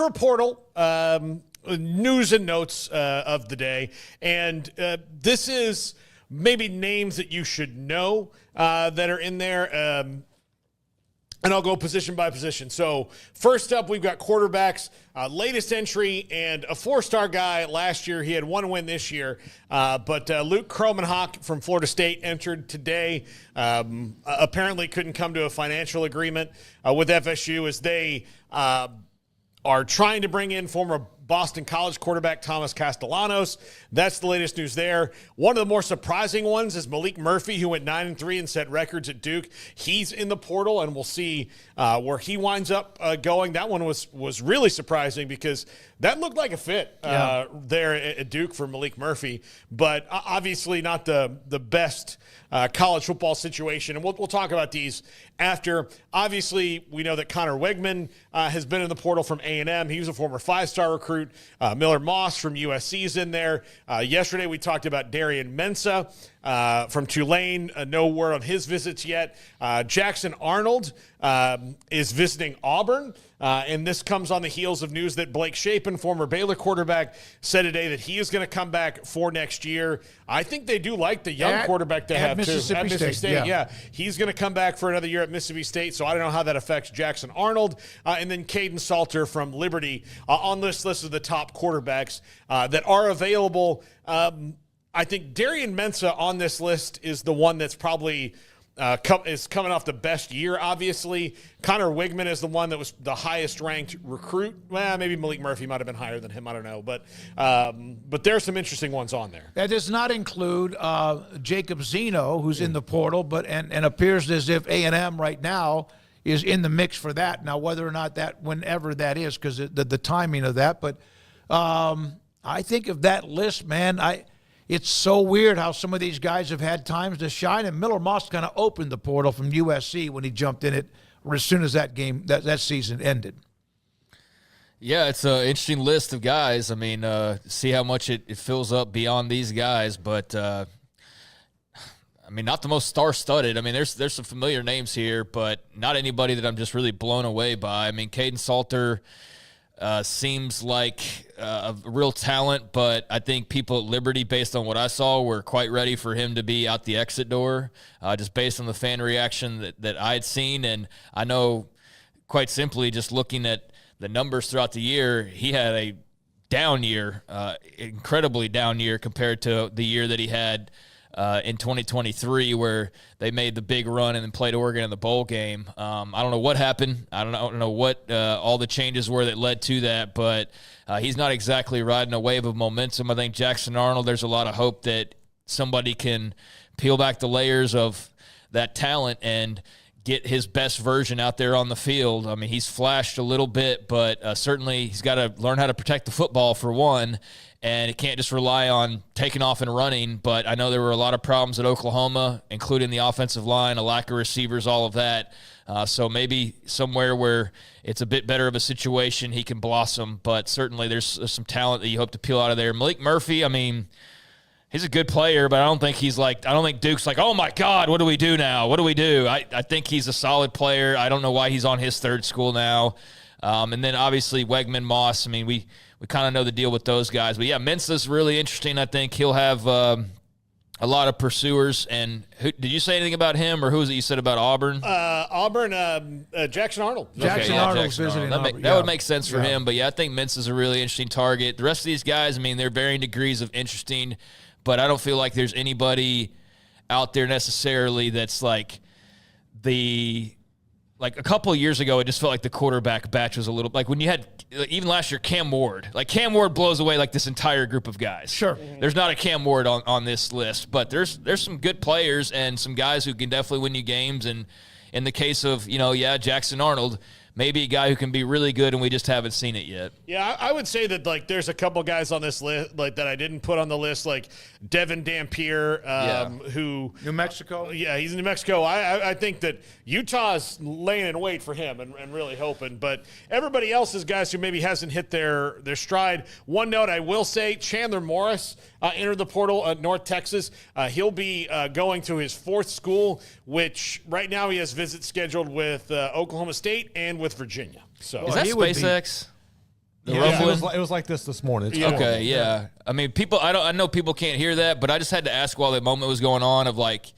transfer portal news and notes of the day. And this is maybe names that you should know that are in there. And I'll go position by position. So first up, we've got quarterbacks, latest entry, and a four-star guy last year. He had one win this year. But Luke Kromenhoek from Florida State entered today. Apparently couldn't come to a financial agreement with FSU as they are trying to bring in former Boston College quarterback Thomas Castellanos. That's the latest news there. One of the more surprising ones is Malik Murphy, who went 9-3 and set records at Duke. He's in the portal, and we'll see where he winds up going. That one was really surprising because that looked like a fit there at Duke for Malik Murphy, but obviously not the best college football situation. And we'll talk about these after. Obviously, we know that Connor Wegman has been in the portal from A&M. He was a former five-star recruit. Miller Moss from USC is in there. Yesterday, we talked about Darian Mensah from Tulane. No word on his visits yet. Jackson Arnold is visiting Auburn. And this comes on the heels of news that Blake Shapen, former Baylor quarterback, said today that he is going to come back for next year. I think they do like the young quarterback to have, too. At Mississippi State. Yeah. He's going to come back for another year at Mississippi State, so I don't know how that affects Jackson Arnold. And then Caden Salter from Liberty on this list of the top quarterbacks that are available. I think Darian Mensah on this list is the one that's probably is coming off the best year, obviously. Connor Wigman is the one that was the highest-ranked recruit. Well, maybe Malik Murphy might have been higher than him. I don't know. But there are some interesting ones on there. That does not include Jacob Zeno, who's in the portal, and appears as if A&M right now is in the mix for that. Now, whether or not that, whenever that is, because the timing of that. But I think of that list, man, it's so weird how some of these guys have had times to shine, and Miller Moss kind of opened the portal from USC when he jumped in it as soon as that season ended. Yeah, it's an interesting list of guys. I mean, see how much it fills up beyond these guys, but I mean, not the most star-studded. I mean, there's some familiar names here, but not anybody that I'm just really blown away by. I mean, Caden Salter seems like a real talent, but I think people at Liberty, based on what I saw, were quite ready for him to be out the exit door, just based on the fan reaction that I had seen. And I know, quite simply, just looking at the numbers throughout the year, he had a down year, incredibly down year compared to the year that he had in 2023, where they made the big run and then played Oregon in the bowl game. I don't know what happened. I don't know what all the changes were that led to that, but he's not exactly riding a wave of momentum. I think Jackson Arnold, there's a lot of hope that somebody can peel back the layers of that talent and get his best version out there on the field. I mean, he's flashed a little bit, but certainly he's got to learn how to protect the football for one, and it can't just rely on taking off and running. But I know there were a lot of problems at Oklahoma, including the offensive line, a lack of receivers, all of that. So maybe somewhere where it's a bit better of a situation, he can blossom. But certainly there's some talent that you hope to peel out of there. Malik Murphy, I mean, he's a good player, but I don't think Duke's like, oh, my God, what do we do now? What do we do? I think he's a solid player. I don't know why he's on his third school now. And then, obviously, Wegman, Moss. I mean, we kind of know the deal with those guys. But, yeah, Mensah's really interesting. I think he'll have a lot of pursuers. And did you say anything about him, or who was it you said about Auburn? Jackson Arnold. Arnold's visiting Auburn. That would make sense for him. But, yeah, I think Mensah's a really interesting target. The rest of these guys, I mean, they're varying degrees of interesting, but I don't feel like there's anybody out there necessarily that's like a couple of years ago, it just felt like the quarterback batch was a little, like when you had, even last year, Cam Ward. Like Cam Ward blows away like this entire group of guys. Sure. There's not a Cam Ward on this list, but there's some good players and some guys who can definitely win you games. And in the case of, Jackson Arnold, maybe a guy who can be really good, and we just haven't seen it yet. Yeah, I would say that, like, there's a couple guys on this list, like, that I didn't put on the list, like Devin Dampier, who – New Mexico? Yeah, he's in New Mexico. I think that Utah's laying in wait for him and really hoping. But everybody else is guys who maybe hasn't hit their stride. One note I will say, Chandler Morris entered the portal at North Texas. He'll be going to his fourth school, which right now he has visits scheduled with Oklahoma State and with Virginia. So is that SpaceX? The Yeah, rumbling? it was like this morning. It's Yeah. horrible. Okay, yeah. I mean, people. I know people can't hear that, but I just had to ask while the moment was going on of like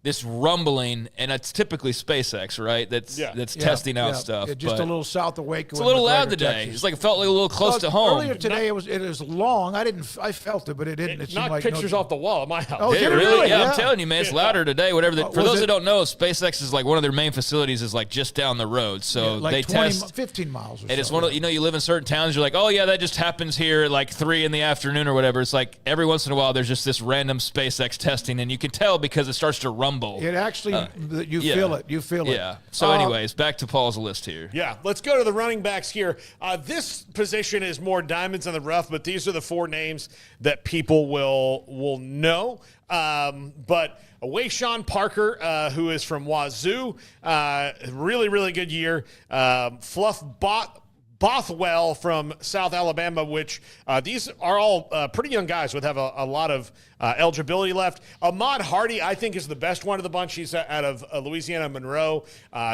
this rumbling, and it's typically SpaceX, right? That's Yeah. testing out stuff. Yeah, just but a little south of Waco. It's a little loud McGregor, today. Texas. It's like it felt like a little close to home. Earlier today, it was long. I felt it, but it didn't. It seemed Knocked like pictures off the wall at my house. Oh, Did it did it really? really? Yeah, Yeah. I'm telling you, man, it's louder today. Whatever. For was those it- that don't know, SpaceX is like one of their main facilities is like just down the road. So like they 20, test. 15 miles or And it's so. one of, you live in certain towns, you're like, oh yeah, that just happens here at like 3 in the afternoon or whatever. It's like every once in a while there's just this random SpaceX testing, and you can tell because it starts to rumble. It actually, you yeah. feel it. You feel it. Yeah. So anyways, back to Paul's list here. Yeah, let's go to the running backs here. This position is more diamonds in the rough, but these are the 4 names that people will know. But Wayshawn Parker, who is from Wazoo, really, really good year. Fluff Bothwell from South Alabama, which these are all pretty young guys with have a lot of eligibility left. Ahmad Hardy, I think, is the best one of the bunch. He's out of Louisiana Monroe.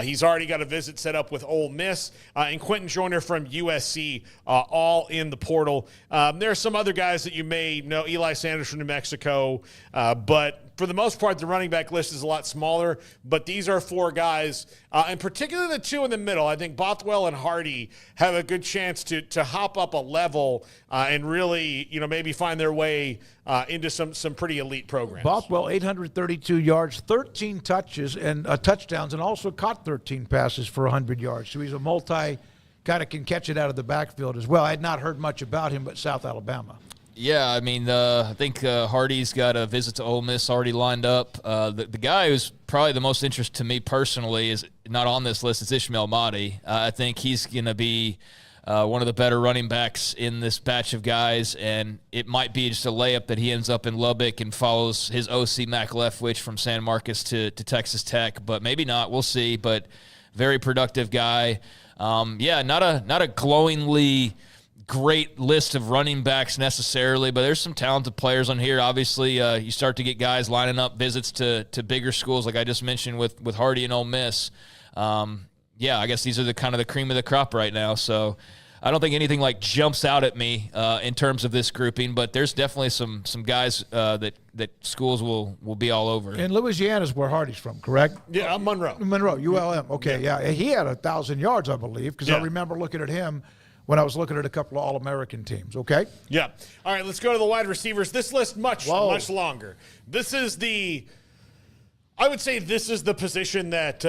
He's already got a visit set up with Ole Miss. And Quentin Joyner from USC, all in the portal. There are some other guys that you may know. Eli Sanders from New Mexico. But for the most part, the running back list is a lot smaller, but these are 4 guys, and particularly the 2 in the middle. I think Bothwell and Hardy have a good chance to hop up a level and really, maybe find their way into some pretty elite programs. Bothwell, 832 yards, 13 touches and touchdowns, and also caught 13 passes for 100 yards. So he's a multi, kind of can catch it out of the backfield as well. I had not heard much about him, but South Alabama. Yeah, I mean, I think Hardy's got a visit to Ole Miss already lined up. The guy who's probably the most interest to me personally is not on this list. It's Ishmael Mahdi. I think he's going to be one of the better running backs in this batch of guys, and it might be just a layup that he ends up in Lubbock and follows his OC Mac Leftwich from San Marcos to Texas Tech, but maybe not. We'll see. But very productive guy. Not a glowingly great list of running backs necessarily, but there's some talented players on here. Obviously, you start to get guys lining up visits to bigger schools, like I just mentioned with Hardy and Ole Miss. I guess these are the kind of the cream of the crop right now. So I don't think anything like jumps out at me in terms of this grouping, but there's definitely some guys that schools will be all over. And Louisiana's where Hardy's from, correct? Yeah, Monroe. Monroe, ULM. Okay, yeah. He had 1,000 yards, I believe, because I remember looking at him when I was looking at a couple of All-American teams, okay? Yeah. All right, let's go to the wide receivers. This list much longer. I would say this is the position that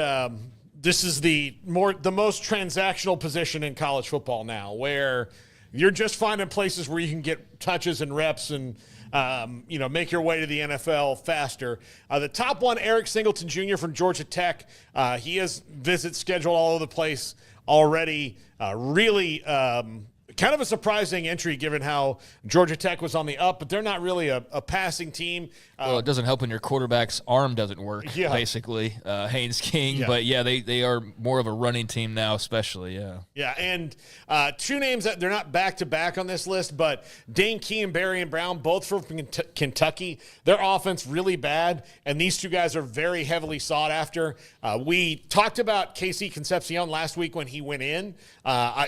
this is the most transactional position in college football now, where you're just finding places where you can get touches and reps and make your way to the NFL faster. The top one, Eric Singleton Jr. from Georgia Tech. He has visits scheduled all over the place already. Really kind of a surprising entry given how Georgia Tech was on the up, but they're not really a passing team. Well, it doesn't help when your quarterback's arm doesn't work, basically, Haynes King. Yeah. But, they are more of a running team now, especially, Yeah, and 2 names that they're not back-to-back on this list, but Dane Key and Barry and Brown, both from Kentucky. Their offense really bad, and these 2 guys are very heavily sought after. We talked about Casey Concepcion last week when he went in.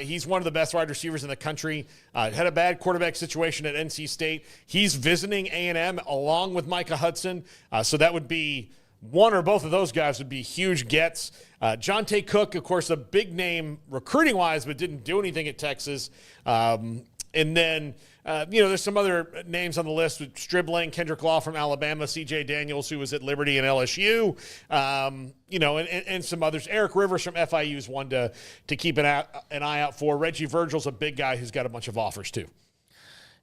He's one of the best wide receivers in the country. Had a bad quarterback situation at NC State. He's visiting A&M along with Micah Hudson, so that would be one or both of those guys would be huge gets. Jonte Cook, of course, a big name recruiting-wise, but didn't do anything at Texas. And then, there's some other names on the list with Stribling, Kendrick Law from Alabama, C.J. Daniels, who was at Liberty and LSU, and some others. Eric Rivers from FIU is one to keep an eye out for. Reggie Virgil's a big guy who's got a bunch of offers, too.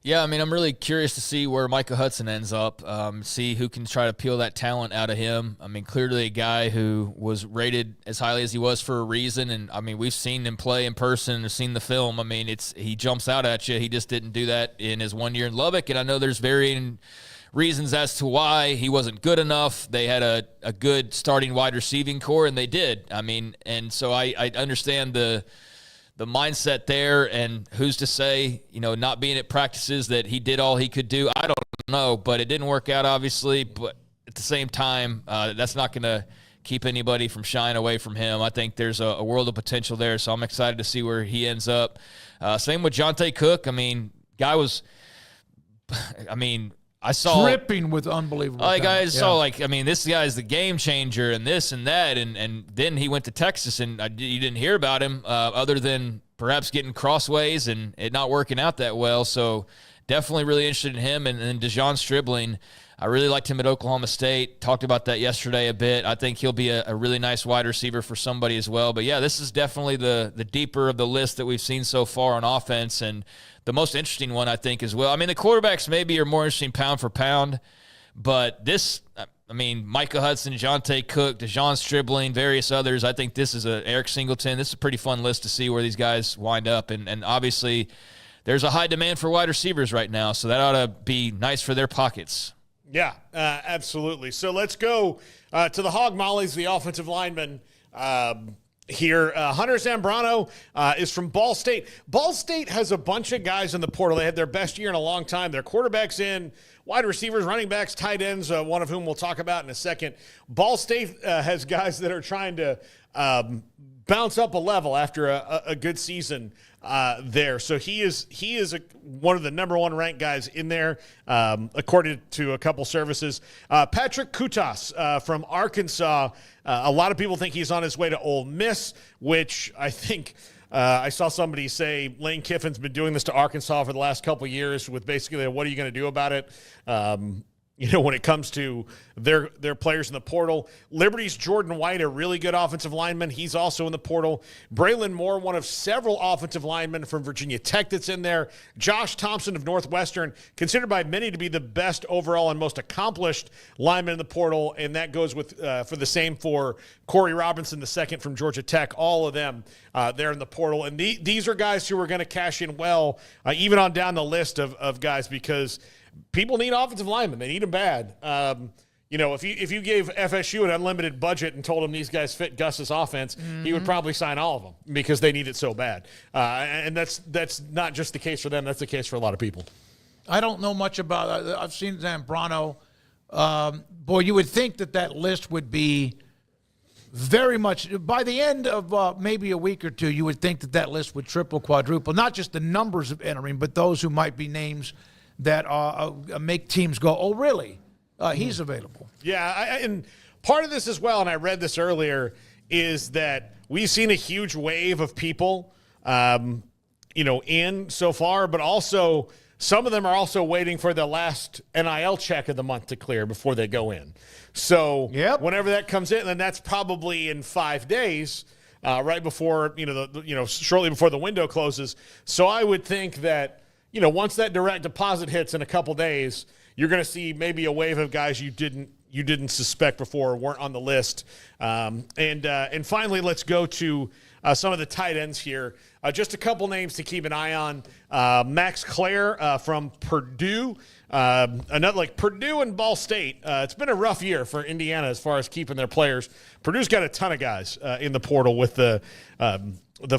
Yeah, I mean, I'm really curious to see where Micah Hudson ends up, see who can try to peel that talent out of him. I mean, clearly a guy who was rated as highly as he was for a reason, and, I mean, we've seen him play in person and seen the film. I mean, he jumps out at you. He just didn't do that in his 1 year in Lubbock, and I know there's varying reasons as to why he wasn't good enough. They had a good starting wide receiving core, and they did. I mean, and so I understand the mindset there, and who's to say, not being at practices that he did all he could do. I don't know, but it didn't work out, obviously. But at the same time, that's not going to keep anybody from shying away from him. I think there's a world of potential there, so I'm excited to see where he ends up. Same with Jonte Cook. I mean, guy was, I mean, I saw dripping with unbelievable. This guy is the game changer and this and that, and then he went to Texas, and you didn't hear about him other than perhaps getting crossways and it not working out that well. So definitely really interested in him, and then Dejon Stribling. I really liked him at Oklahoma State. Talked about that yesterday a bit. I think he'll be a really nice wide receiver for somebody as well. But, yeah, this is definitely the deeper of the list that we've seen so far on offense, and the most interesting one, I think, as well. I mean, the quarterbacks maybe are more interesting pound for pound, but this, I mean, Micah Hudson, Jonte Cook, Dejon Stribling, various others, I think this is Eric Singleton. This is a pretty fun list to see where these guys wind up, and obviously there's a high demand for wide receivers right now, so that ought to be nice for their pockets. Yeah, absolutely. So let's go to the Hog Mollies, the offensive lineman here. Hunter Zambrano is from Ball State. Ball State has a bunch of guys in the portal. They had their best year in a long time. Their quarterbacks in, wide receivers, running backs, tight ends, one of whom we'll talk about in a second. Ball State has guys that are trying to bounce up a level after a good season there. So he is one of the number one ranked guys in there, according to a couple services. Patrick Kutas from Arkansas. A lot of people think he's on his way to Ole Miss, which I think I saw somebody say Lane Kiffin's been doing this to Arkansas for the last couple of years with basically, what are you going to do about it? When it comes to their players in the portal. Liberty's Jordan White, a really good offensive lineman. He's also in the portal. Braylon Moore, one of several offensive linemen from Virginia Tech that's in there. Josh Thompson of Northwestern, considered by many to be the best overall and most accomplished lineman in the portal, and that goes with for the same for Corey Robinson II from Georgia Tech. All of them there in the portal. And these are guys who are going to cash in well, even on down the list of guys, because people need offensive linemen. They need them bad. If you gave FSU an unlimited budget and told them these guys fit Gus's offense, he would probably sign all of them because they need it so bad. And that's not just the case for them. That's the case for a lot of people. I don't know much about – I've seen Zambrano. Boy, you would think that list would be very much – by the end of maybe a week or two, you would think that list would triple, quadruple, not just the numbers of entering, but those who might be names – that make teams go, oh, really? He's available. Yeah, and part of this as well, and I read this earlier, is that we've seen a huge wave of people, in so far, but also some of them are also waiting for the last NIL check of the month to clear before they go in. So whenever that comes in, then that's probably in 5 days, right before, shortly before the window closes. So I would think that, once that direct deposit hits in a couple days, you're going to see maybe a wave of guys you didn't suspect before, weren't on the list. And finally, let's go to some of the tight ends here. Just a couple names to keep an eye on. Max Clare from Purdue. Another like Purdue and Ball State. It's been a rough year for Indiana as far as keeping their players. Purdue's got a ton of guys in the portal with the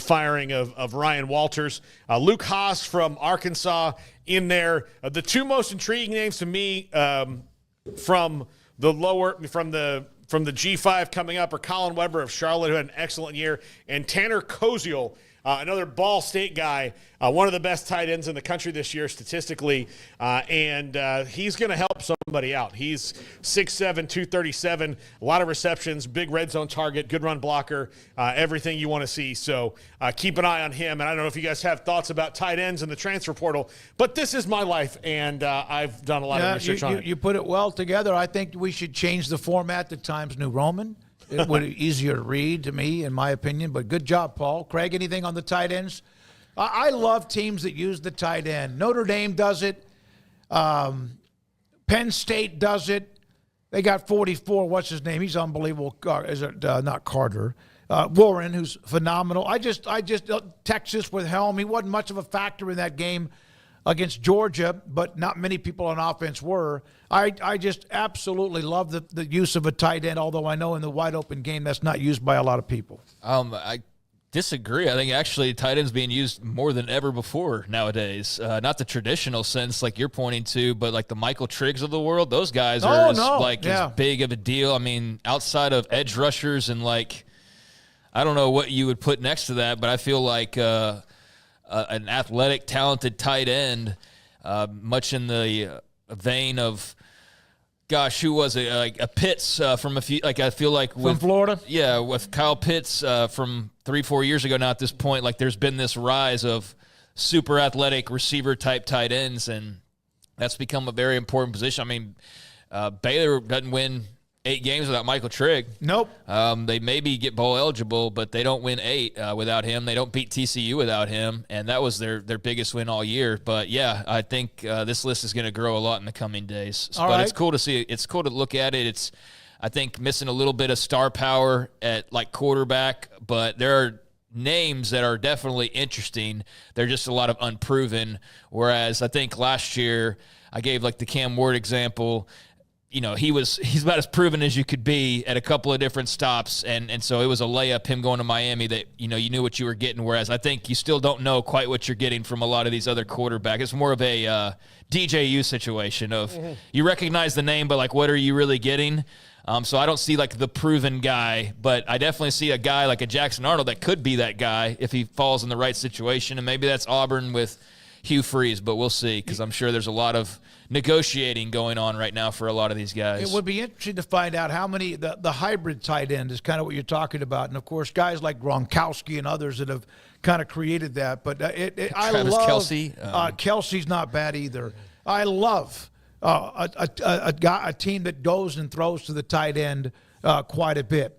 firing of Ryan Walters. Luke Haas from Arkansas in there. The two most intriguing names to me from the G5 coming up are Colin Weber of Charlotte, who had an excellent year, and Tanner Koziel, another Ball State guy, one of the best tight ends in the country this year statistically, and he's going to help somebody out. He's 6'7", 237, a lot of receptions, big red zone target, good run blocker, everything you want to see. So keep an eye on him. And I don't know if you guys have thoughts about tight ends in the transfer portal, but this is my life, and I've done a lot of research on it. You put it well together. I think we should change the format to Times New Roman. It would be easier to read to me, in my opinion. But good job, Paul. Craig, anything on the tight ends? I love teams that use the tight end. Notre Dame does it. Penn State does it. They got 44. What's his name? He's unbelievable. Is it not Carter? Warren, who's phenomenal. I just Texas with Helm. He wasn't much of a factor in that game against Georgia, but not many people on offense were. I just absolutely love the use of a tight end, although I know in the wide open game that's not used by a lot of people. I disagree. I think actually tight ends being used more than ever before nowadays. Not the traditional sense like you're pointing to, but like the Michael Triggs of the world. Those guys are as big of a deal. I mean, outside of edge rushers and I don't know what you would put next to that, but I feel like an athletic, talented tight end, much in the vein of, gosh, who was it? Like a Pitts from a few. Like I feel like From Florida. Yeah, with Kyle Pitts from 3-4 years ago. Now at this point, like there's been this rise of super athletic receiver type tight ends, and that's become a very important position. I mean, Baylor doesn't win 8 games without Michael Trigg. Nope. They maybe get bowl eligible, but they don't win 8 without him. They don't beat TCU without him, and that was their biggest win all year. But yeah, I think this list is going to grow a lot in the coming days. All but right. It's cool to see. It's cool to look at it. It's, I think, missing a little bit of star power at like quarterback, but there are names that are definitely interesting. They're just a lot of unproven. Whereas I think last year I gave like the Cam Ward example. You know, he's about as proven as you could be at a couple of different stops, and so it was a layup him going to Miami that, you know, you knew what you were getting, whereas I think you still don't know quite what you're getting from a lot of these other quarterbacks. It's more of a DJU situation of you recognize the name, but like what are you really getting? So I don't see like the proven guy, but I definitely see a guy like a Jackson Arnold that could be that guy if he falls in the right situation, and maybe that's Auburn with Hugh Freeze, but we'll see, because I'm sure there's a lot of negotiating going on right now for a lot of these guys. It would be interesting to find out how many the hybrid tight end is kind of what you're talking about, and of course guys like Gronkowski and others that have kind of created that. But I Travis love Kelce. Kelsey's not bad either. I love a team that goes and throws to the tight end quite a bit.